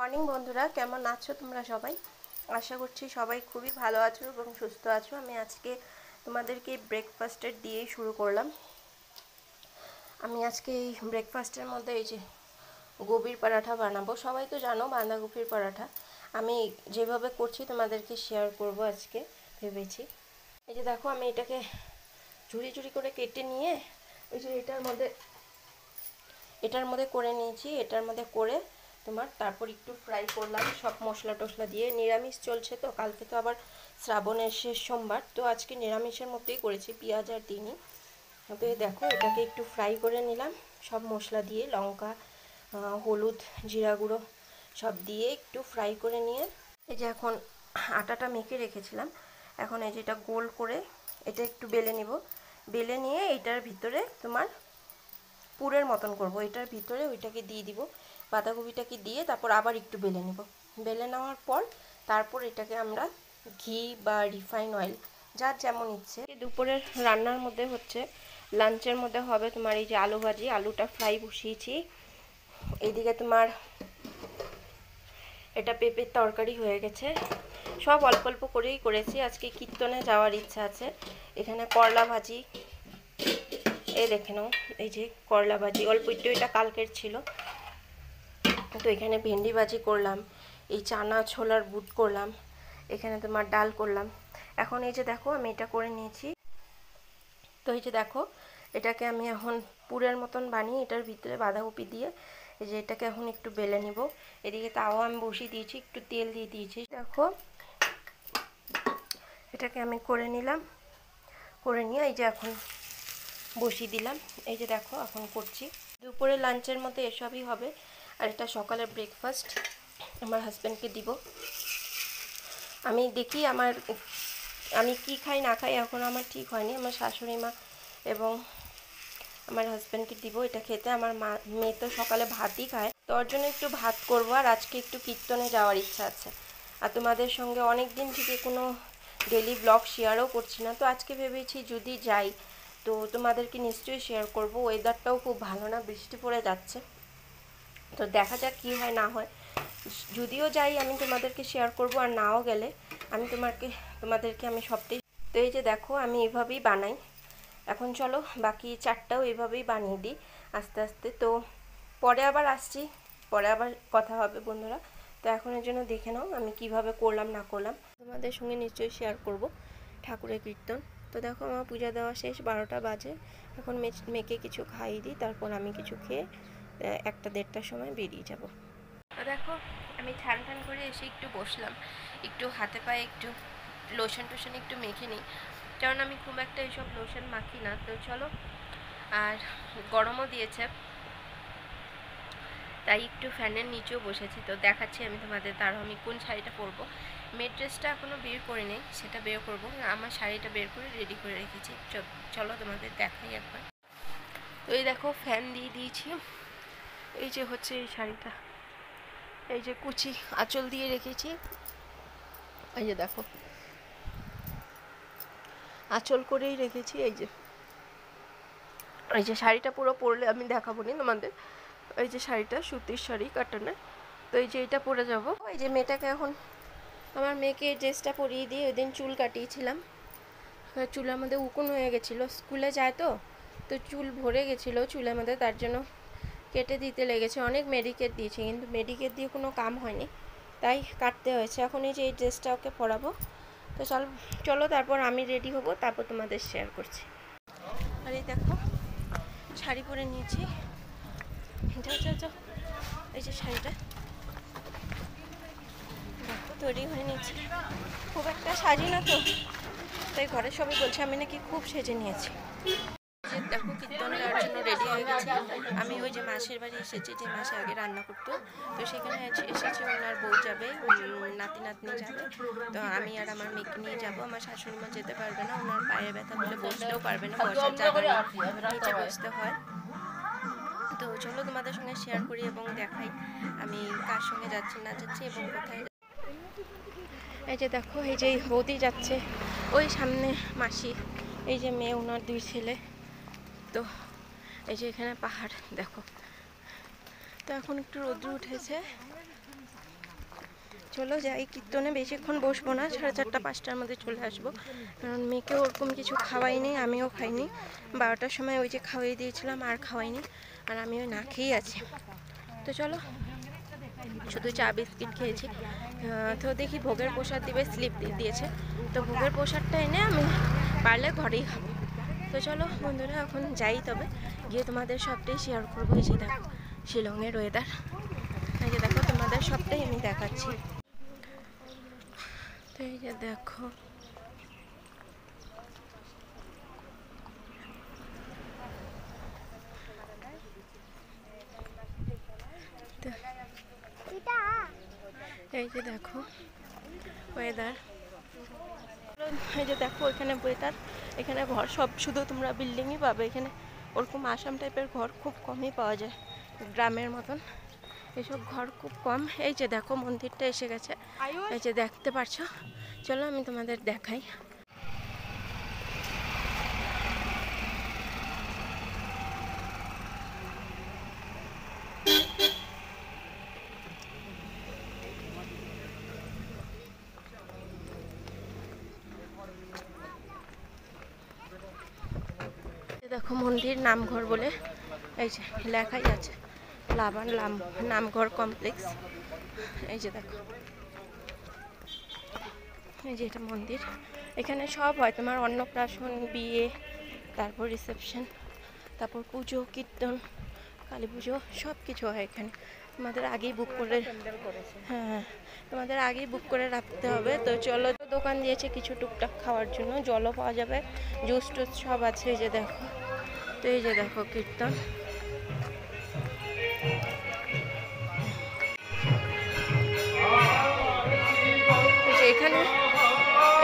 Morning বন্ধুরা, কেমন আছো তোমরা সবাই? আশা করছি সবাই খুবই ভালো আছো এবং সুস্থ আছো। আমি আজকে তোমাদেরকে ব্রেকফাস্টের দিয়েই শুরু করলাম। আমি আজকে এই ব্রেকফাস্টের মধ্যে এই যে গোবির পরাঠা বানাবো। সবাই তো জানো বাঁধাকপির পরাঠা। আমি যেভাবে করছি তোমাদেরকে শেয়ার করব আজকে ভেবেছি। এই যে দেখো, আমি এটাকে ঝুড়ি ঝুড়ি করে কেটে নিয়ে এই যে এটার মধ্যে করে নিয়েছি। এটার মধ্যে করে তোমার তারপর একটু ফ্রাই করলাম সব মশলা টশলা দিয়ে। নিরামিষ চলছে তো, কালকে তো আবার শ্রাবণের শেষ সোমবার, তো আজকে নিরামিষের মধ্যেই করেছি, পেঁয়াজ আর দিইনি। তো দেখো, এটাকে একটু ফ্রাই করে নিলাম সব মশলা দিয়ে, লঙ্কা, হলুদ, জিরা গুঁড়ো সব দিয়ে একটু ফ্রাই করে নিয়ে এই যে এখন আটাটা মেখে রেখেছিলাম। এখন এই যে এটা গোল করে এটা একটু বেলে নিব। বেলে নিয়ে এটার ভিতরে তোমার পুরের মতন করব। এটার ভিতরে ওইটাকে দিয়ে দিব, বাঁধাকপিটাকে দিয়ে তারপর আবার একটু বেলে নেব। বেলে নেওয়ার পর তারপর এটাকে আমরা ঘি বা রিফাইন অয়েল যার যেমন ইচ্ছে। দুপুরের রান্নার মধ্যে হচ্ছে, লাঞ্চের মধ্যে হবে তোমার এই যে আলু ভাজি, আলুটা ফ্রাই বসিয়েছি। এইদিকে তোমার এটা পেঁপের তরকারি হয়ে গেছে। সব অল্প অল্প করেই করেছি, আজকে কীর্তনে যাওয়ার ইচ্ছা আছে। এখানে করলা ভাজি, এই দেখে নাও, এই যে করলা ভাজি অল্প একটু, এটা কালকের ছিল। তো এখানে ভেন্ডি ভাজি করলাম, এই চানা ছোলার বুট করলাম, এখানে তোমার ডাল করলাম। এখন এই যে দেখো, আমি এটা করে নিয়েছি। তো এই যে দেখো, এটাকে আমি এখন পুরের মতন বানিয়ে এটার ভিতরে বাঁধাকপি দিয়ে এই যে এটাকে এখন একটু বেলে নিব। এদিকে তাও আমি বসিয়ে দিয়েছি, একটু তেল দিয়ে দিয়েছি। দেখো, এটাকে আমি করে নিলাম, করে নিয়ে এই যে এখন বসিয়ে দিলাম। এই যে দেখো এখন করছি। দুপুরে লাঞ্চের মধ্যে এসবই হবে। আর এটা সকালের ব্রেকফাস্ট, আমার হাজব্যান্ডকে দিব। আমি দেখি আমি কি খাই না খাই এখন আমার ঠিক হয়নি। আমার শাশুড়ি মা এবং আমার হাজব্যান্ডকে দিব এটা খেতে। আমার মেয়ে তো সকালে ভাতই খায়, তো ওর জন্য একটু ভাত করবো। আর আজকে একটু কীর্তনে যাওয়ার ইচ্ছা আছে। আর তোমাদের সঙ্গে অনেক দিন থেকে কোনো ডেলি ব্লগ শেয়ারও করছি না, তো আজকে ভেবেছি যদি যাই তো তোমাদেরকে নিশ্চয়ই শেয়ার করব। ওয়েদারটাও খুব ভালো না, বৃষ্টি পড়ে যাচ্ছে, তো দেখা যাক কী হয় না হয়। যদিও যাই আমি তোমাদেরকে শেয়ার করব, আর নাও গেলে আমি তোমাদেরকে আমি সবটাই। তো এই যে দেখো, আমি এভাবেই বানাই। এখন চলো বাকি চারটাও এভাবেই বানিয়ে দিই আস্তে আস্তে। তো পরে আবার আসছি, পরে আবার কথা হবে বন্ধুরা। তো এখনের জন্য দেখে নাও আমি কিভাবে করলাম না করলাম, তোমাদের সঙ্গে নিশ্চয়ই শেয়ার করব ঠাকুরের কীর্তন। তো দেখো, আমার পূজা দেওয়া শেষ, 12টা বাজে। এখন মেয়েকে কিছু খাইয়ে দিই, তারপর আমি কিছু খেয়ে 1টা-1:30টার সময় বেরিয়ে যাব। তো দেখো, আমি ঠান ঠান করে এসে একটু বসলাম, একটু হাতে পায়ে একটু লোশন টোশন একটু মেখে নিই, কারণ আমি খুব একটা এইসব লোশন মাখি না। তো চলো, আর গরমও দিয়েছে তাই একটু ফ্যানের নিচেও বসেছি। তো দেখাচ্ছি আমি তোমাদের, তারও আমি কোন শাড়িটা পরবো। মেয়ের ড্রেসটা এখনও বের করে নেই, সেটা বের করব। আমার শাড়িটা বের করে রেডি করে রেখেছি, চলো তোমাদের দেখাই একবার। তো এই দেখো, ফ্যান দিয়ে দিয়েছি। এই যে হচ্ছে এই শাড়িটা, এই যে কুচি আঁচল দিয়ে রেখেছি। এই যে দেখো, আঁচল করেই রেখেছি। এই যে শাড়িটা পুরো পরলে আমি দেখাবো নি তোমাদের। এই যে শাড়িটা সুতির শাড়ি কাটানের। তো এই যে এটা পরে যাব। এই যে মেয়েটাকে এখন, আমার মেয়েকে এই ড্রেসটা পরিয়ে দিয়ে ওই দিন চুল কাটিয়েছিলাম। চুলের মধ্যে উকুন হয়ে গেছিলো, স্কুলে যায় তো, তো চুল ভরে গেছিলো চুলের মধ্যে, তার জন্য কেটে দিতে লেগেছে। অনেক মেডিকেট দিয়েছি, কিন্তু মেডিকেট দিয়ে কোনো কাম হয়নি, তাই কাটতে হয়েছে। এখন এই যে এই ড্রেসটা ওকে পরাবো। তো চলো তারপর আমি রেডি হব, তারপর তোমাদের শেয়ার করছি। আর এই দেখো, শাড়ি পরে নিয়েছি। যাও, এই যে শাড়িটা দেখো, তৈরি হয়ে নিয়েছি। খুব একটা সাজি না তো, তাই ঘরে সবাই বলছে আমি নাকি খুব সেজে নিয়েছি। যে দেখো, কীর্তন যাওয়ার জন্য রেডি হয়ে গেছি। আমি ওই যে মাসির বাড়ি এসেছি, যে মাসে আগে রান্না করতো, তো সেখানে এসেছি। ওনার বউ যাবে, নাতি নাতনি যাবে, তো আমি আর আমার মেয়েকে নিয়ে যাবো। আমার শাশুড়ি মা যেতে পারবে না, ওনার পায়ে ব্যথা বলে বসতেও পারবে না, বসার জায়গা নেই, নিচে বসতে হয়। তো চলো তোমাদের সঙ্গে শেয়ার করি এবং দেখাই আমি কার সঙ্গে যাচ্ছি না যাচ্ছি এবং কোথায়। এই যে দেখো, এই যে বৌদি যাচ্ছে, ওই সামনে মাসি, এই যে মেয়ে, ওনার 2 ছেলে। তো এই যে এখানে পাহাড় দেখো। তো এখন একটু রোদ্র উঠেছে, চলো যাই কীর্তনে, বেশিক্ষণ বসবো না, 4:30 5টার মধ্যে চলে আসবো, কারণ মেয়েকে ওরকম কিছু খাওয়াইনি, আমিও খাইনি। 12টার সময় ওই যে খাওয়াই দিয়েছিলাম আর খাওয়াইনি, আর আমিও না খেয়েই আছি। তো চলো, শুধু চা বিস্কিট খেয়েছি। তো দেখি ভোগের প্রসাদ দিবে, স্লিপ দিয়েছে, তো ভোগের প্রসাদটা এনে আমি পারলে ঘরেই খাবো। তো চলো বন্ধুরা এখন যাই, তবে গিয়ে তোমাদের সবটাই শেয়ার করবো। এই যে দেখো শিলংয়ের ওয়েদার, এই যে দেখো তোমাদের সবটাই আমি দেখাচ্ছি। তো এই যে দেখো এই যে দেখো ওয়েদার, এই যে দেখো এখানে ওয়েদার, এখানে ঘর সব শুধু তোমরা বিল্ডিংই পাবে, এখানে ওরকম আসাম টাইপের ঘর খুব কমই পাওয়া যায়, গ্রামের মতন এসব ঘর খুব কম। এই যে দেখো মন্দিরটা এসে গেছে, এই যে দেখতে পাচ্ছ। চলো আমি তোমাদের দেখাই। দেখো মন্দির নামঘর বলে এই যে লেখাই আছে, লাভান নামঘর কমপ্লেক্স। এই যে দেখো, এই যে এটা মন্দির, এখানে সব হয় তোমার অন্নপ্রাশন, বিয়ে, তারপর রিসেপশন, তারপর পুজো, কীর্তন, কালী পুজো, সব কিছু হয় এখানে। তোমাদের আগেই বুক করে, হ্যাঁ তোমাদের আগেই বুক করে রাখতে হবে। তো চলো, দোকান দিয়েছে কিছু টুকটাক খাওয়ার জন্য, জলও পাওয়া যাবে, জুস টুস সব আছে। এই যে দেখো, তো এই যে দেখো কীর্তন,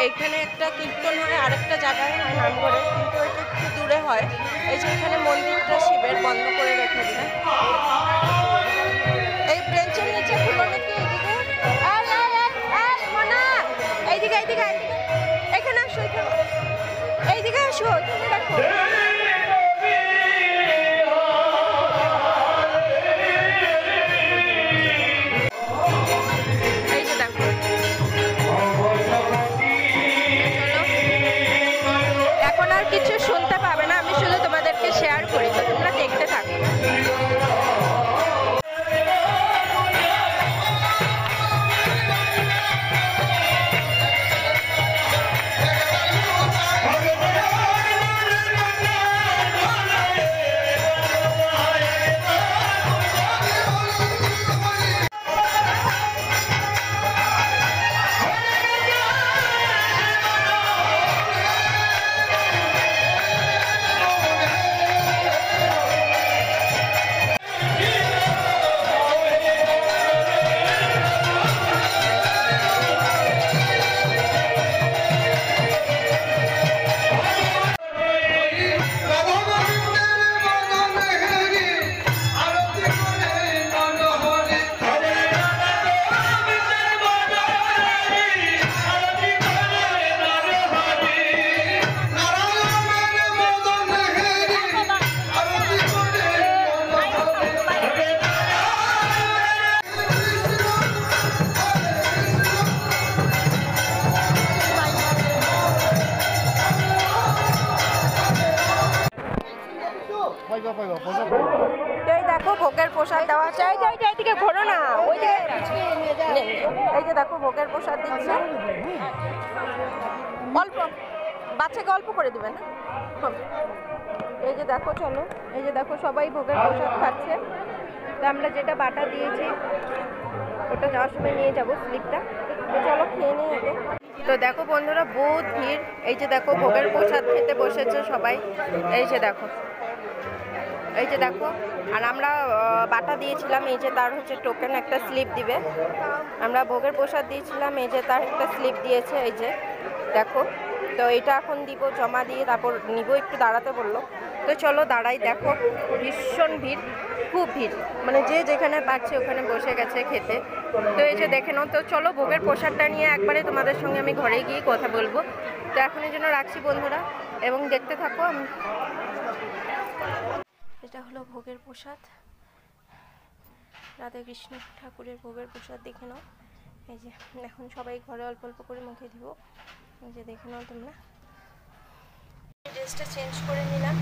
এইখানে একটা কীর্তন হয়, আরেকটা জায়গায় হয় নামঘরে, কিন্তু ওইটা একটু দূরে হয়। এই যে এখানে মন্দিরটা শিবের বন্ধ করে রেখেছে, এই ব্রেঞ্চের নিচে খুলো নাকি, এইদিকে এইদিকে এইদিকে, এখানে আসো, এইদিকে আসো, এখানে দেখো। কিছু শুনতে পাবে না, আমি শুধু তোমাদেরকে শেয়ার করি, তো তোমরা দেখতে থাকো। এই দেখো ভোগের প্রসাদ দেওয়া আছে, এইদিকে ঘোরো না, ওই যে এই যে দেখো ভোগের প্রসাদ দিচ্ছে, অল্প বাচ্চাকে অল্প করে দিবেন। এই যে দেখো, চলো এই যে দেখো সবাই ভোগের প্রসাদ খাচ্ছে। তো আমরা যেটা বাটা দিয়েছি ওটা যাওয়ার সময় নিয়ে যাবো স্লিপটা, তো চলো খেয়ে নিই আগে। তো দেখো বন্ধুরা বহুত ভিড়, এই যে দেখো ভোগের প্রসাদ খেতে বসেছে সবাই, এই যে দেখো, এই যে দেখো। আর আমরা বাটা দিয়েছিলাম, এই যে তার হচ্ছে টোকেন একটা স্লিপ দিবে, আমরা ভোগের প্রসাদ দিয়েছিলাম, এই যে তার একটা স্লিপ দিয়েছে, এই যে দেখো। তো এটা এখন দিব, জমা দিয়ে তারপর নিব, একটু দাঁড়াতে বললো, তো চলো দাঁড়াই। দেখো ভীষণ ভিড়, খুব ভিড়, মানে যে যেখানে পাচ্ছে ওখানে বসে গেছে খেতে। তো এই যে দেখে নাও। তো চলো ভোগের প্রসাদটা নিয়ে একবারে তোমাদের সঙ্গে আমি ঘরে গিয়ে কথা বলবো। তো এখন এই জন্য রাখছি বন্ধুরা, এবং দেখতে থাকো। এটা হলো ভোগের প্রসাদ, রাধা কৃষ্ণ ঠাকুরের ভোগের প্রসাদ, দেখে নাও। এই যে এখন সবাই ঘরে অল্প অল্প করে মুখে দিব, এই যে দেখে নাও তোমরা। ড্রেসটা চেঞ্জ করে নিলাম,